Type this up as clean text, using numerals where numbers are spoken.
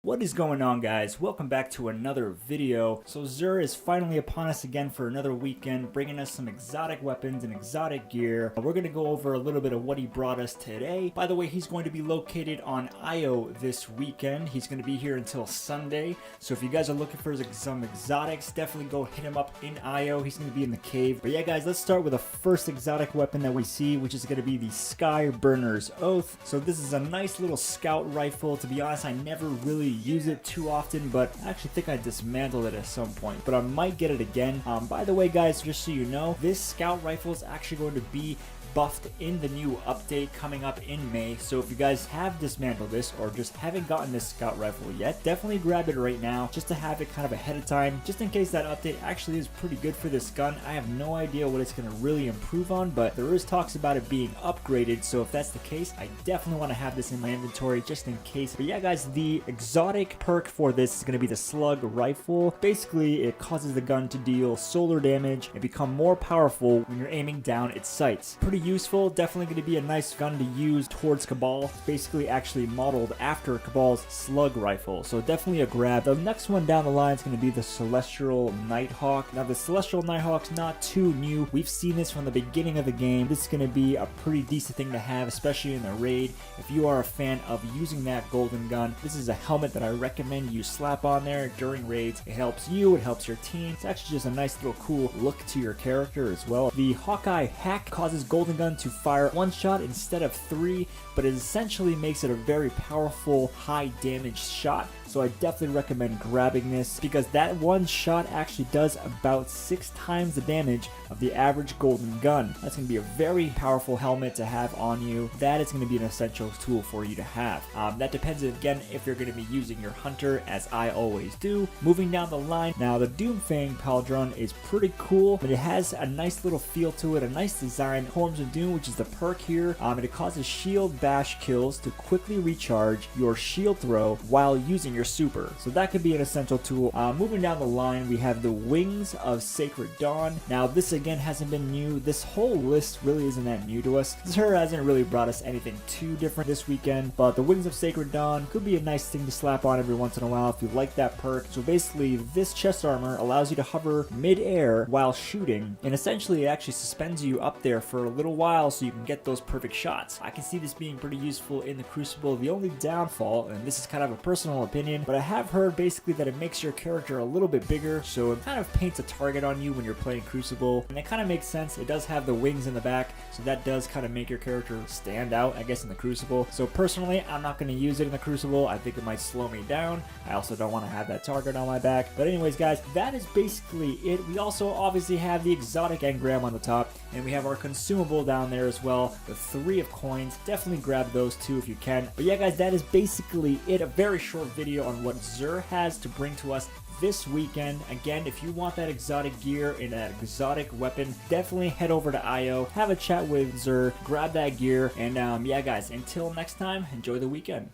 What is going on, guys? Welcome back to another video. So XUR is finally upon us again for another weekend, bringing us some exotic weapons and exotic gear. We're going to go over a little bit of what he brought us today. By the way, he's going to be located on IO this weekend. He's going to be here until Sunday. So if you guys are looking for some exotics, definitely go hit him up in IO. He's going to be in the cave. But yeah, guys, let's start with the first exotic weapon that we see, which is going to be the Skyburner's Oath. So this is a nice little scout rifle. To be honest, I never really use it too often, but I actually think I dismantled it at some point, but I might get it again. By the way, guys, just so you know, this scout rifle is actually going to be buffed in the new update coming up in May. So if you guys have dismantled this or just haven't gotten this scout rifle yet, definitely grab it right now just to have it kind of ahead of time, just in case that update actually is pretty good for this gun. I have no idea what it's going to really improve on, but there is talks about it being upgraded. So if that's the case, I definitely want to have this in my inventory just in case. But yeah, guys, the exotic perk for this is going to be the slug rifle. Basically, it causes the gun to deal solar damage and become more powerful when you're aiming down its sights. Pretty useful, definitely going to be a nice gun to use towards Cabal. It's basically actually modeled after Cabal's slug rifle, so definitely a grab. The next one down the line is going to be the Celestial Nighthawk. Now the Celestial Nighthawk's not too new. We've seen this from the beginning of the game. This is going to be a pretty decent thing to have, especially in the raid. If you are a fan of using that golden gun, this is a helmet that I recommend you slap on there during raids. It helps you, it helps your team. It's actually just a nice little cool look to your character as well. The Hawkeye hack causes golden gun to fire one shot instead of 3, but it essentially makes it a very powerful high damage shot. So I definitely recommend grabbing this because that one shot actually does about 6 times the damage of the average golden gun. That's going to be a very powerful helmet to have on you. That is going to be an essential tool for you to have. That depends again if you're going to be using your hunter, as I always do. Moving down the line, now the Fang Pauldron is pretty cool, but it has a nice little feel to it, a nice design. Horns of Doom, which is the perk here, and it causes shield bash kills to quickly recharge your shield throw while using your super. So that could be an essential tool. Moving down the line, we have the Wings of Sacred Dawn. Now this again hasn't been new. This whole list really isn't that new to us. XUR hasn't really brought us anything too different this weekend, but the Wings of Sacred Dawn could be a nice thing to slap on every once in a while if you like that perk. So basically, this chest armor allows you to hover mid-air while shooting, and essentially it actually suspends you up there for a little while so you can get those perfect shots. I can see this being pretty useful in the Crucible. The only downfall, and this is kind of a personal opinion, but I have heard basically that it makes your character a little bit bigger, so it kind of paints a target on you when you're playing Crucible, and it kind of makes sense. It does have the wings in the back, so that does kind of make your character stand out, I guess, in the Crucible. So personally, I'm not going to use it in the Crucible. I think it might slow me down. I also don't want to have that target on my back. But anyways, guys, that is basically it. We also obviously have the exotic engram on the top, and we have our consumable down there as well, the 3 of coins. Definitely grab those too if you can. But yeah, guys, that is basically it. A very short video on what XUR has to bring to us this weekend. Again, if you want that exotic gear and that exotic weapon, definitely head over to IO, have a chat with XUR, grab that gear, and yeah, guys, until next time, enjoy the weekend.